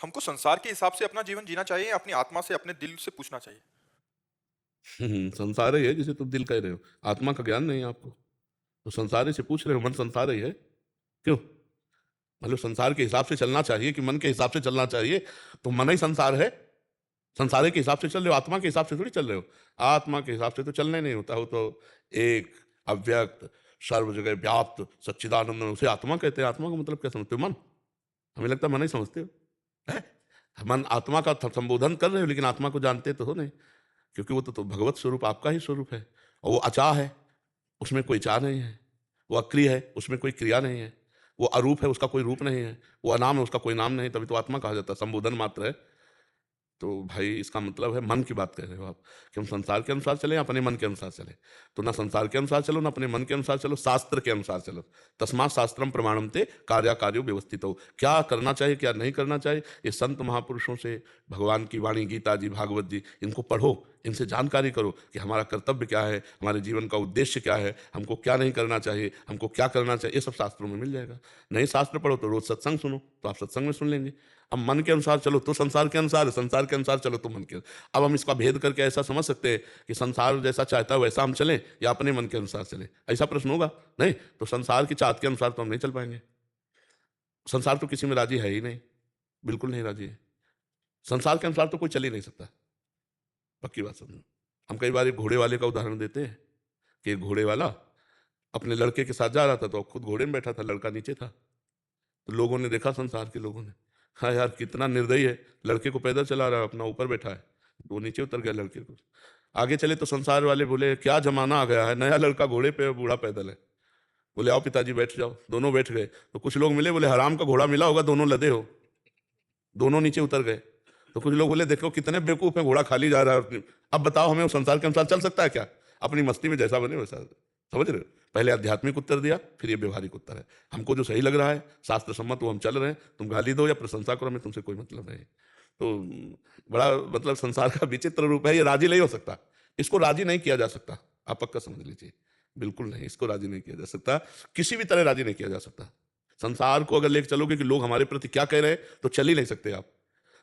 हमको संसार के हिसाब से अपना जीवन जीना चाहिए या अपनी आत्मा से, अपने दिल से पूछना चाहिए? संसार ही है जिसे तुम दिल कह रहे हो। आत्मा का ज्ञान नहीं है आपको, तो संसार ही से पूछ रहे हो, मन संसार ही है। क्यों? मतलब संसार के हिसाब से चलना चाहिए कि मन के हिसाब से चलना चाहिए? तो मन ही संसार है। संसार के हिसाब से चल रहे हो, आत्मा के हिसाब से थोड़ी चल रहे हो। आत्मा के हिसाब से तो चलना ही नहीं होता, वो तो एक अव्यक्त सर्व जगह व्याप्त सच्चिदानंद, उसे आत्मा कहते हैं। आत्मा का मतलब क्या समझते हो? मन। हमें लगता है मन ही समझते हो है? मन आत्मा का संबोधन कर रहे हो, लेकिन आत्मा को जानते तो हो नहीं, क्योंकि वो तो भगवत स्वरूप आपका ही स्वरूप है। और वो अचा है, उसमें कोई चाह नहीं है। वो अक्रिय है, उसमें कोई क्रिया नहीं है। वो अरूप है, उसका कोई रूप नहीं है। वो अनाम है, उसका कोई नाम नहीं, तभी तो आत्मा कहा जाता है, संबोधन मात्र है। तो भाई इसका मतलब है मन की बात कर रहे हो आप, कि हम संसार के अनुसार चले या अपने मन के अनुसार चले? तो ना संसार के अनुसार चलो, ना अपने मन के अनुसार चलो, शास्त्र के अनुसार चलो। तस्मात् शास्त्रम प्रमाणम ते कार्याकार्यो व्यवस्थित हो। क्या करना चाहिए, क्या नहीं करना चाहिए, ये संत महापुरुषों से, भगवान की वाणी, गीता जी, भागवत जी, इनको पढ़ो, इनसे जानकारी करो कि हमारा कर्तव्य क्या है, हमारे जीवन का उद्देश्य क्या है, हमको क्या नहीं करना चाहिए, हमको क्या करना चाहिए, ये सब शास्त्रों में मिल जाएगा। नहीं शास्त्र पढ़ो तो रोज सत्संग सुनो, तो आप सत्संग में सुन लेंगे। अब मन के अनुसार चलो तो संसार के अनुसार है, संसार के अनुसार चलो तो मन के। अब हम इसका भेद करके ऐसा समझ सकते हैं कि संसार जैसा चाहता है वैसा हम चलें या अपने मन के अनुसार चलें? ऐसा प्रश्न होगा? नहीं। तो संसार की चाहत के अनुसार तो हम नहीं चल पाएंगे। संसार तो किसी में राजी है ही नहीं, बिल्कुल नहीं राजी है। संसार के अनुसार तो कोई चल ही नहीं सकता, पक्की बात समझो। हम कई बार एक घोड़े वाले का उदाहरण देते हैं कि एक घोड़े वाला अपने लड़के के साथ जा रहा था, तो खुद घोड़े में बैठा था, लड़का नीचे था। तो लोगों ने देखा, संसार के लोगों ने, हाँ यार कितना निर्दयी है, लड़के को पैदल चला रहा है, अपना ऊपर बैठा है। तो वो नीचे उतर गया लड़के को। आगे चले तो संसार वाले बोले क्या जमाना आ गया है, नया लड़का घोड़े पे, बूढ़ा पैदल है। बोले आओ पिताजी बैठ जाओ, दोनों बैठ गए। तो कुछ लोग मिले, बोले हराम का घोड़ा मिला होगा, दोनों लदे हो। दोनों नीचे उतर गए। तो कुछ लोग बोले देखो कितने बेवकूफ है, घोड़ा खाली जा रहा है। अब बताओ हमें वो संसार के अनुसार चल सकता है क्या? अपनी मस्ती में जैसा बने वैसा। समझ रहे हो? पहले आध्यात्मिक उत्तर दिया, फिर ये व्यवहारिक उत्तर है। हमको जो सही लग रहा है, शास्त्र सम्मत, वो हम चल रहे हैं। तुम गाली दो या प्रशंसा करो, हमें तुमसे कोई मतलब नहीं। तो बड़ा मतलब संसार का विचित्र रूप है, ये राजी नहीं हो सकता। इसको राजी नहीं किया जा सकता, आप पक्का समझ लीजिए। बिल्कुल नहीं, इसको राजी नहीं किया जा सकता, किसी भी तरह राजी नहीं किया जा सकता। संसार को अगर लेकर चलोगे कि लोग हमारे प्रति क्या कह रहे हैं, तो चल ही नहीं सकते आप।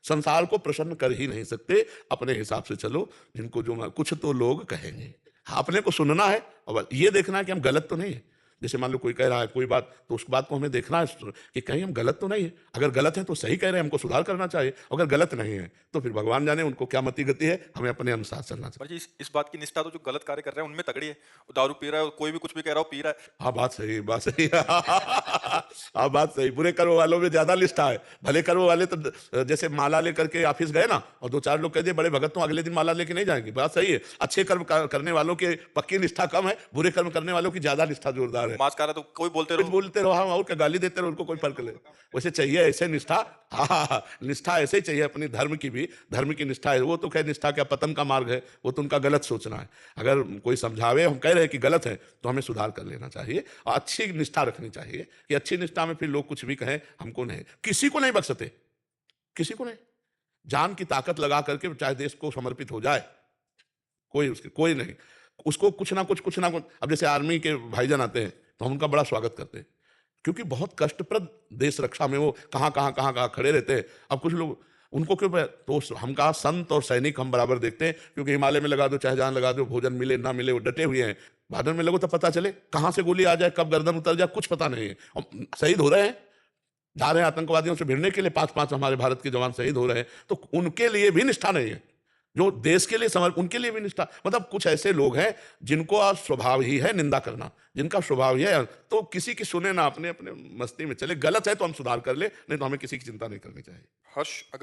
संसार को प्रसन्न कर ही नहीं सकते। अपने हिसाब से चलो, जिनको जो कुछ तो लोग कहेंगे, हाँ, अपने को सुनना है और ये देखना है कि हम गलत तो नहीं है। जैसे मान लो कोई कह रहा है कोई बात, तो उस बात को हमें देखना है कि कहीं हम गलत तो नहीं है। अगर गलत है तो सही कह रहे हैं, हमको सुधार करना चाहिए। अगर गलत नहीं है तो फिर भगवान जाने उनको क्या मति गति है, हमें अपने अनुसार चलना पर चाहिए। जी इस बात की निष्ठा तो जो गलत कार्य कर रहे हैं उनमें तगड़ी है। वो दारू पी रहा है, कोई भी कुछ भी कह रहा हो, पी रहा है। हाँ बात सही, बात सही। हाँ बात सही, बुरे कर्म वालों में ज्यादा निष्ठा है। भले कर्म वाले तो जैसे माला लेकर के ऑफिस गए ना, और दो चार लोग कह दिए बड़े भगत, तो अगले दिन माला लेके नहीं जाएंगे। बात सही है। अच्छे कर्म करने वालों की पक्की निष्ठा कम है, बुरे कर्म करने वालों की ज्यादा निष्ठा जोरदार है। मांस खा रहा है तो कोई बोलते कुछ रहो। बोलते रहो, हाँ, और क्या गाली देते रहो, उनको कोई फर्क नहीं। वैसे चाहिए ऐसे निष्ठा। हाँ हाँ हाँ, निष्ठा ऐसे ही चाहिए अपनी धर्म की भी। धर्म की निष्ठा है वो, तो खैर निष्ठा क्या पतन का मार्ग है, वो तो उनका गलत सोचना है। अगर कोई समझावे, हम कह रहे हैं कि गलत है, तो हमें सुधार कर लेना चाहिए और अच्छी निष्ठा रखनी चाहिए। कि अच्छी निष्ठा में फिर लोग कुछ भी कहें, हमको नहीं, किसी को नहीं बख्शते, किसी को नहीं। जान की ताकत लगा करके चाहे देश को समर्पित हो जाए, कोई उसके कोई नहीं। उसको कुछ ना कुछ, कुछ ना कुछ। अब जैसे आर्मी के भाईजान आते हैं, तो हम उनका बड़ा स्वागत करते हैं, क्योंकि बहुत कष्टप्रद देश रक्षा में वो कहाँ खड़े रहते हैं। अब कुछ लोग उनको क्यों तो हम कहा संत और सैनिक हम बराबर देखते हैं, क्योंकि हिमालय में लगा दो, चाहे जान लगा दो, भोजन मिले ना मिले, वो डटे हुए हैं। भादर में लगो तो पता चले कहाँ से गोली आ जाए, कब गर्दन उतर जाए, कुछ पता नहीं है। और शहीद हो रहे हैं, जा रहे हैं आतंकवादियों से भिड़ने के लिए। 5-5 हमारे भारत के जवान शहीद हो रहे हैं, तो उनके लिए भी निष्ठा नहीं है। जो देश के लिए समर्पित, उनके लिए भी निष्ठा। मतलब कुछ ऐसे लोग हैं जिनको आज स्वभाव ही है निंदा करना, जिनका स्वभाव ही है, तो किसी की सुने ना, अपने अपने मस्ती में चले। गलत है तो हम सुधार कर ले, नहीं तो हमें किसी की चिंता नहीं करनी चाहिए। हर्ष अग्र